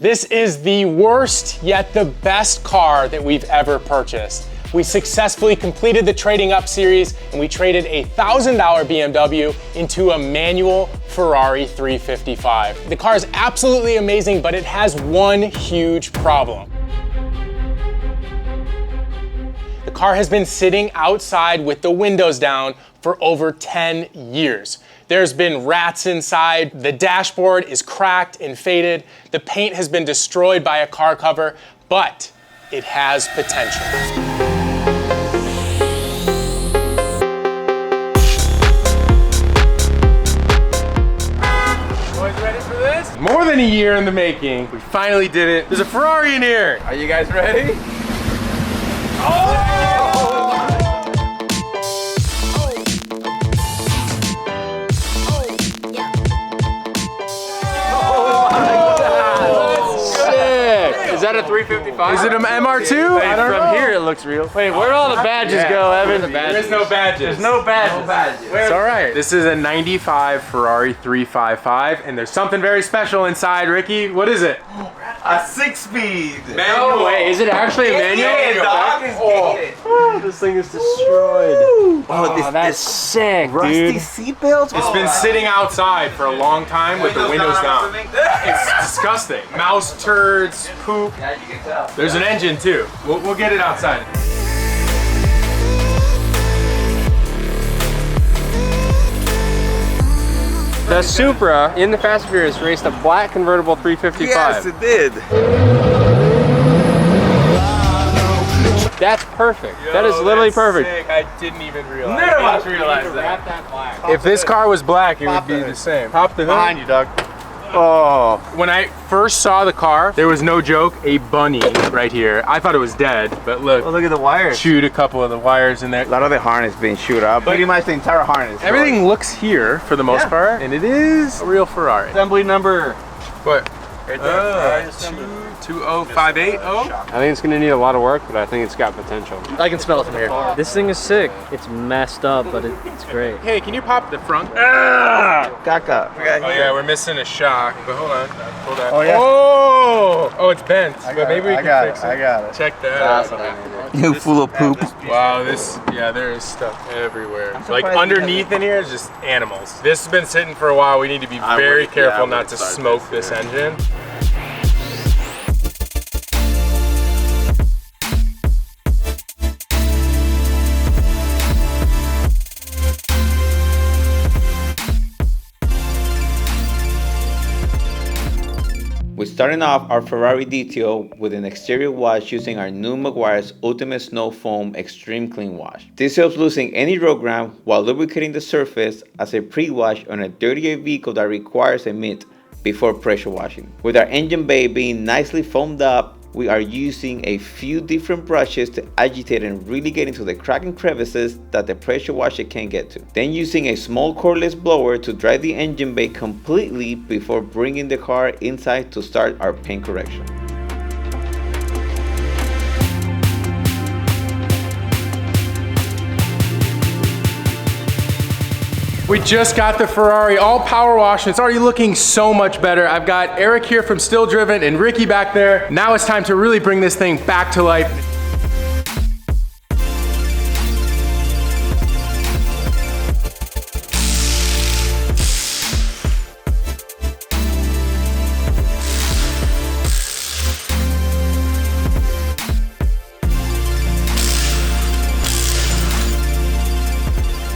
This is the worst yet the best car that we've ever purchased. We successfully completed the Trading Up series and we traded a $1,000 BMW into a manual Ferrari 355. The car is absolutely amazing, but it has one huge problem. The car has been sitting outside with the windows down for over 10 years. There's been rats inside, the dashboard is cracked and faded, the paint has been destroyed by a car cover, but it has potential. Boys ready for this? More than a year in the making, we finally did it. There's a Ferrari in here. Are you guys ready? Oh! Is that a 355? Is it an MR2? I don't know. From here it looks real. Wait, where'd all the badges go, Evan? There is no badges. There's no badges. It's all right. This is a 95 Ferrari 355, and there's something very special inside, Ricky. What is it? A 6-speed. No way. Is it actually a manual? Yeah, dog. Oh, this thing is destroyed. Oh, that's sick, rusty dude. seatbelts. It's been sitting outside for a long time with the windows down. It's disgusting. Mouse turds, poop. Yeah, you can tell. There's an engine too. We'll get it outside. The Supra in the Fast and Furious raced a black convertible 355. Yes, it did. That's perfect. That is literally perfect. Sick. I didn't even realize. None of us realized that. That black. If this car was black, it would be the same. Pop the hood. Behind you, Doug. Oh. When I first saw the car, there was no joke, a bunny right here. I thought it was dead, but look. Oh, look at the wires. Chewed a couple of the wires in there. A lot of the harness being chewed up. Pretty much the entire harness. Everything looks here for the most part, and it is a real Ferrari. Assembly number. What? Right there. 20580? I think it's gonna need a lot of work, but I think it's got potential. I can smell it from here. This thing is sick. It's messed up, but it's great. Hey, can you pop the front? Caca. Oh yeah, we're missing a shock, but hold on. Hold on. Oh, yeah. Oh, it's bent. But maybe we can fix it. I got it. Check that out. You full of poop. Wow, there is stuff everywhere. Like underneath in here is just animals. This has been sitting for a while. We need to be very careful not to smoke this engine. We're starting off our Ferrari detail with an exterior wash using our new Meguiar's Ultimate Snow Foam Extreme Clean Wash. This helps loosen any road grime while lubricating the surface as a pre-wash on a dirtier vehicle that requires a mitt before pressure washing. With our engine bay being nicely foamed up, we are using a few different brushes to agitate and really get into the cracks and crevices that the pressure washer can't get to. Then using a small cordless blower to dry the engine bay completely before bringing the car inside to start our paint correction. We just got the Ferrari all power wash and it's already looking so much better. I've got Eric here from Still Driven and Ricky back there. Now it's time to really bring this thing back to life.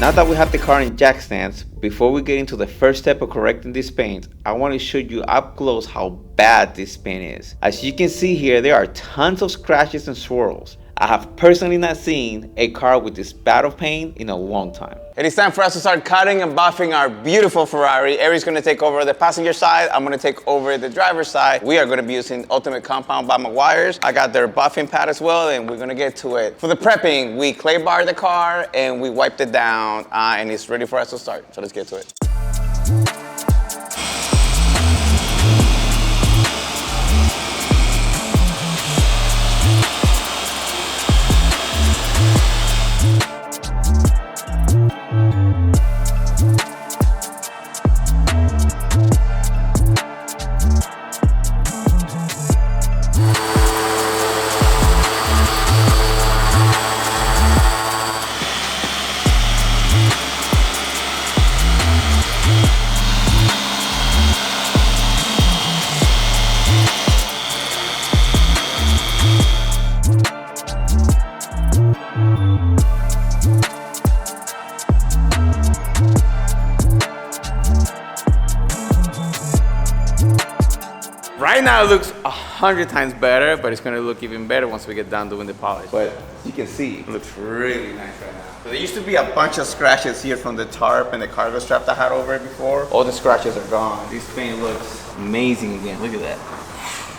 Now that we have the car in jack stance, before we get into the first step of correcting this paint, I want to show you up close how bad this paint is. As you can see here, there are tons of scratches and swirls. I have personally not seen a car with this bad of paint in a long time. It is time for us to start cutting and buffing our beautiful Ferrari. Eric's gonna take over the passenger side. I'm gonna take over the driver's side. We are gonna be using Ultimate Compound by Meguiar's. I got their buffing pad as well, and we're gonna get to it. For the prepping, we clay barred the car and we wiped it down, and it's ready for us to start. So let's get to it. now it looks 100 times better, but it's gonna look even better once we get done doing the polish. But as you can see, it looks really nice right now. So there used to be a bunch of scratches here from the tarp and the cargo strap that I had over it before. All the scratches are gone. This paint looks amazing again. Look at that.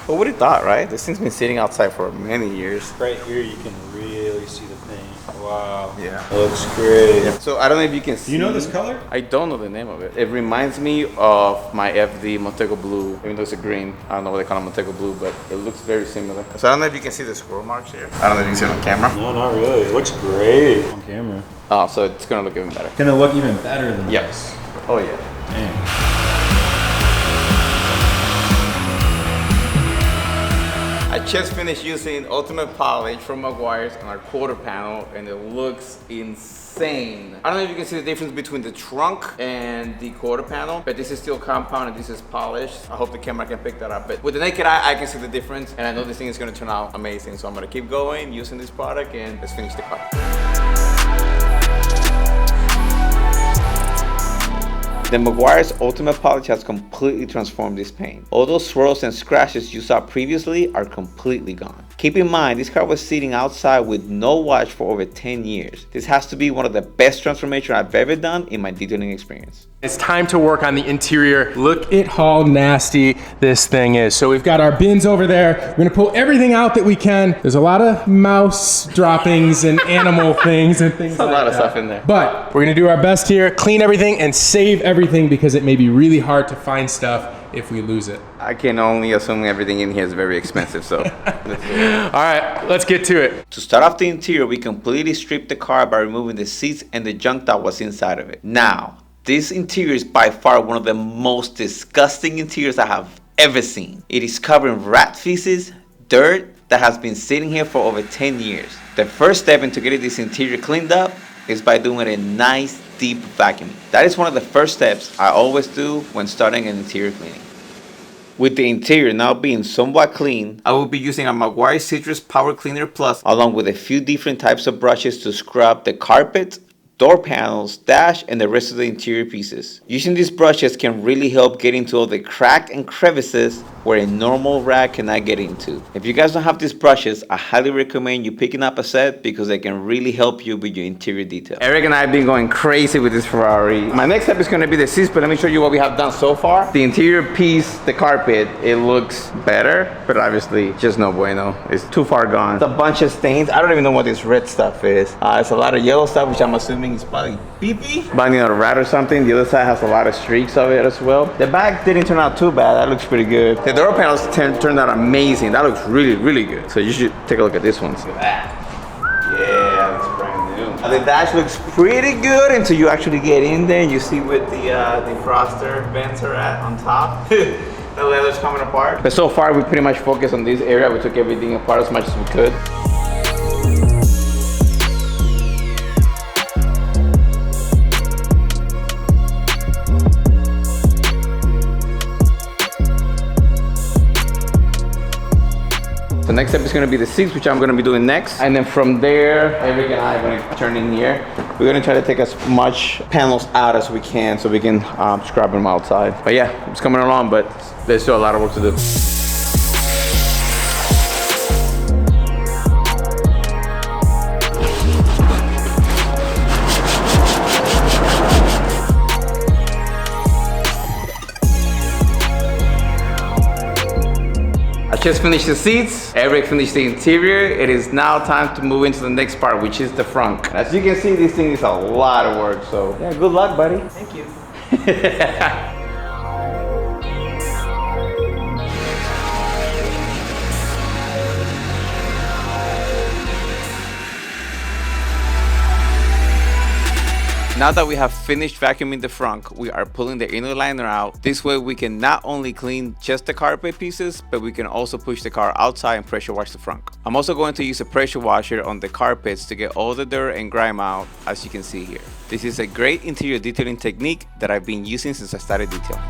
Who would have thought, right? This thing's been sitting outside for many years. Right here, you can really see the paint. Wow. Yeah. It looks great. So I don't know if you can see. Do you know this color? I don't know the name of it. It reminds me of my FD Montego Blue, even though it's a green. I don't know what they call it, Montego Blue, but it looks very similar. So I don't know if you can see the squirrel marks here. I don't know if you can see it on camera. No, not really. It looks great on camera. Oh, so it's gonna look even better. Gonna look even better than Yes. Oh yeah. Dang. I just finished using Ultimate Polish from Meguiar's on our quarter panel, and it looks insane. I don't know if you can see the difference between the trunk and the quarter panel, but this is still compound and this is polished. I hope the camera can pick that up, but with the naked eye, I can see the difference, and I know this thing is gonna turn out amazing. So I'm gonna keep going, using this product, and let's finish the car. The Meguiar's Ultimate Polish has completely transformed this paint. All those swirls and scratches you saw previously are completely gone. Keep in mind, this car was sitting outside with no wash for over 10 years. This has to be one of the best transformations I've ever done in my detailing experience. It's time to work on the interior. Look at how nasty this thing is. So we've got our bins over there. We're gonna pull everything out that we can. There's a lot of mouse droppings and animal things and things like that. A lot of stuff in there. But we're gonna do our best here, clean everything and save everything because it may be really hard to find stuff if we lose it. I can only assume everything in here is very expensive, so let's do it. All right, let's get to it. To start off the interior, we completely stripped the car by removing the seats and the junk that was inside of it. Now, this interior is by far one of the most disgusting interiors I have ever seen. It is covered in rat feces, dirt that has been sitting here for over 10 years. The first step into getting this interior cleaned up is by doing a nice deep vacuuming. That is one of the first steps I always do when starting an interior cleaning. With the interior now being somewhat clean, I will be using a Meguiar's Citrus Power Cleaner Plus along with a few different types of brushes to scrub the carpet, door panels, dash, and the rest of the interior pieces. Using these brushes can really help get into all the cracks and crevices where a normal rag cannot get into. If you guys don't have these brushes, I highly recommend you picking up a set because they can really help you with your interior detail. Eric and I have been going crazy with this Ferrari. My next step is going to be the seats, but let me show you what we have done so far. The interior piece, the carpet, it looks better, but obviously just no bueno. It's too far gone. It's a bunch of stains. I don't even know what this red stuff is. It's a lot of yellow stuff, which I'm assuming is probably pee-pee. Binding on a rat or something. The other side has a lot of streaks of it as well. The back didn't turn out too bad. That looks pretty good. The door panels turned out amazing. That looks really, really good. So you should take a look at this one. Look at that. Yeah, looks brand new. The dash looks pretty good until you actually get in there and you see what the defroster vents are at on top. The leather's coming apart. But so far, we pretty much focused on this area. We took everything apart as much as we could. The next step is going to be the seats, which I'm going to be doing next. And then from there, Eric and I are going to turn in here. We're going to try to take as much panels out as we can so we can scrub them outside. But yeah, it's coming along, but there's still a lot of work to do. Just finished the seats, Eric finished the interior. It is now time to move into the next part, which is the front. As you can see, this thing is a lot of work, so yeah, good luck, buddy. Thank you. Now that we have finished vacuuming the front, we are pulling the inner liner out. This way we can not only clean just the carpet pieces, but we can also push the car outside and pressure wash the front. I'm also going to use a pressure washer on the carpets to get all the dirt and grime out, as you can see here. This is a great interior detailing technique that I've been using since I started detailing.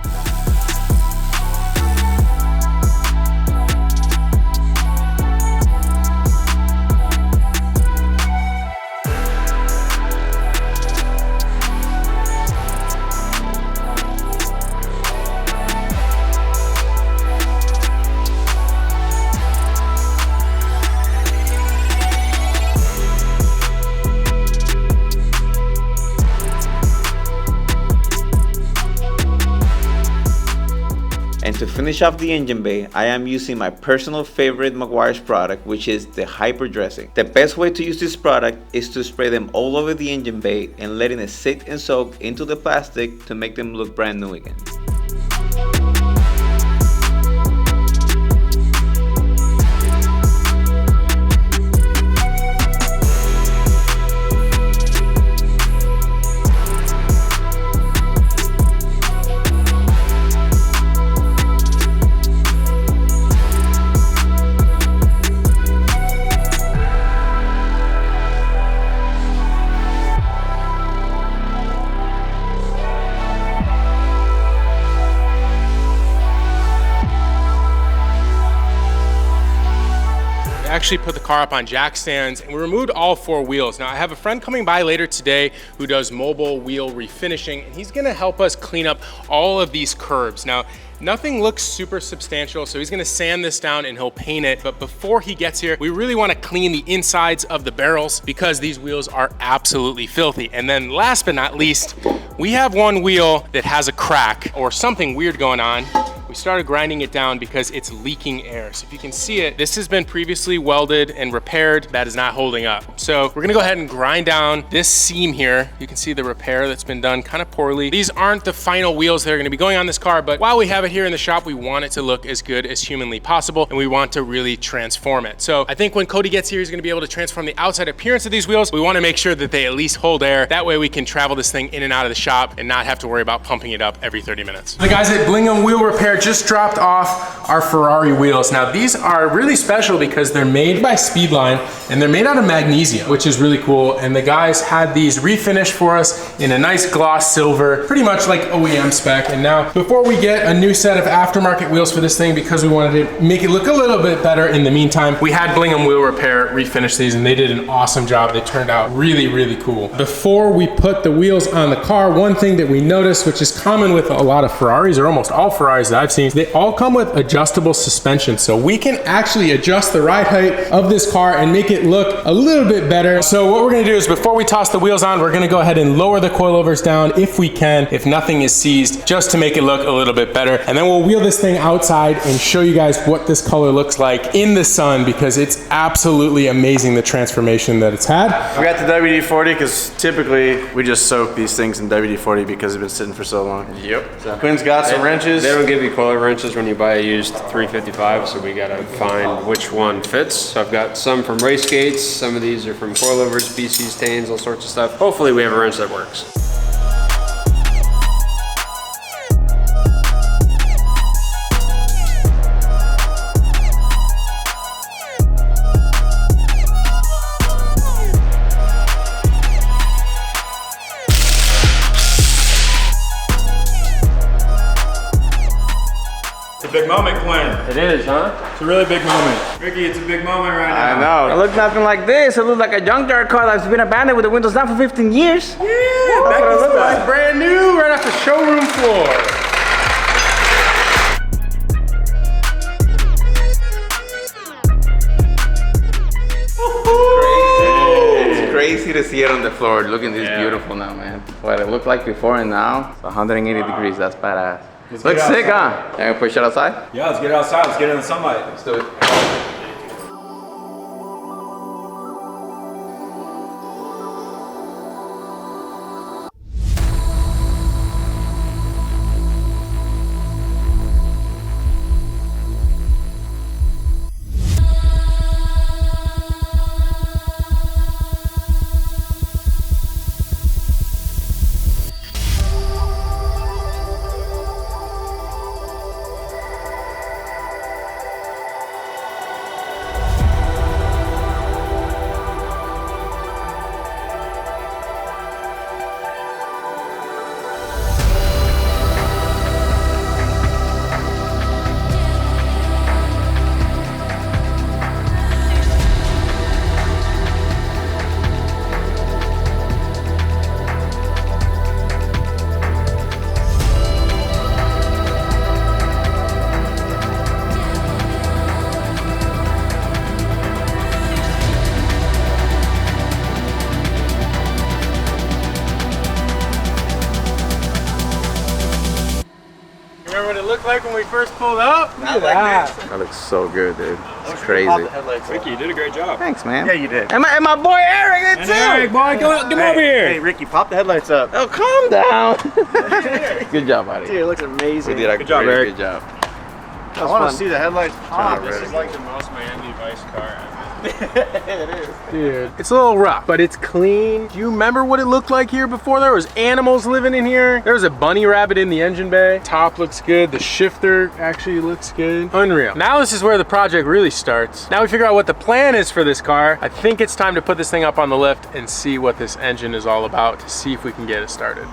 finish off the engine bay, I am using my personal favorite Meguiar's product, which is the Hyper Dressing. The best way to use this product is to spray them all over the engine bay and letting it sit and soak into the plastic to make them look brand new again. Actually put the car up on jack stands and we removed all 4 wheels. Now I have a friend coming by later today who does mobile wheel refinishing, and he's gonna help us clean up all of these curbs. Now, nothing looks super substantial, so he's gonna sand this down and he'll paint it. But before he gets here, we really wanna clean the insides of the barrels because these wheels are absolutely filthy. And then last but not least, we have one wheel that has a crack or something weird going on. We started grinding it down because it's leaking air. So if you can see it, this has been previously welded and repaired. That is not holding up. So we're gonna go ahead and grind down this seam here. You can see the repair that's been done kind of poorly. These aren't the final wheels that are gonna be going on this car, but while we have it here in the shop, we want it to look as good as humanly possible, and we want to really transform it. So I think when Cody gets here, he's gonna be able to transform the outside appearance of these wheels. We wanna make sure that they at least hold air. That way we can travel this thing in and out of the shop and not have to worry about pumping it up every 30 minutes. The guys at Blingham Wheel Repair just dropped off our Ferrari wheels. Now these are really special because they're made by Speedline and they're made out of magnesium, which is really cool. And the guys had these refinished for us in a nice gloss silver, pretty much like OEM spec. And now before we get a new set of aftermarket wheels for this thing, because we wanted to make it look a little bit better in the meantime, we had Blingham Wheel Repair refinish these and they did an awesome job. They turned out really, really cool. Before we put the wheels on the car, one thing that we noticed, which is common with a lot of Ferraris or almost all Ferraris that I've seen, they all come with adjustable suspension. So we can actually adjust the ride height of this car and make it look a little bit better. So what we're gonna do is before we toss the wheels on, we're gonna go ahead and lower the coilovers down if we can, if nothing is seized, just to make it look a little bit better. And then we'll wheel this thing outside and show you guys what this color looks like in the sun, because it's absolutely amazing the transformation that it's had. We got the WD-40 because typically we just soak these things in WD-40 because they've been sitting for so long. Yep. So Quinn's got some wrenches. They don't give you coilover wrenches when you buy a used 355, so we gotta find which one fits. So I've got some from race gates, some of these are from coilovers, BC stains, all sorts of stuff. Hopefully we have a wrench that works. Big moment, Quinn. It is, huh? It's a really big moment. Ricky, it's a big moment right now. I know. It looks nothing like this. It looks like a junkyard car that's been abandoned with the windows down for 15 years. Yeah, Becky's like brand new, right off the showroom floor. It's crazy to see it on the floor. Looking this beautiful now, man. What it looked like before and now, it's 180 degrees. That's badass. Looks sick, huh? Can we push it outside? Yeah, let's get it outside. Let's get it in the sunlight. Let's do it. like when we first pulled up? Look at that. That looks so good, dude. It's crazy. Ricky, you did a great job. Thanks, man. Yeah, you did. And my boy Eric did too. Eric, boy, come over here. Hey, Ricky, pop the headlights up. Oh, calm down. Good job, buddy. Dude, it looks amazing. We did a Good job, very Eric. good job. I want to see the headlights pop. This is like the most Miami Vice car ever. Dude, it's a little rough, but it's clean. Do you remember what it looked like here before? There was animals living in here. There was a bunny rabbit in the engine bay. Top looks good. The shifter actually looks good. Unreal. Now this is where the project really starts. Now we figure out what the plan is for this car. I think it's time to put this thing up on the lift and see what this engine is all about to see if we can get it started.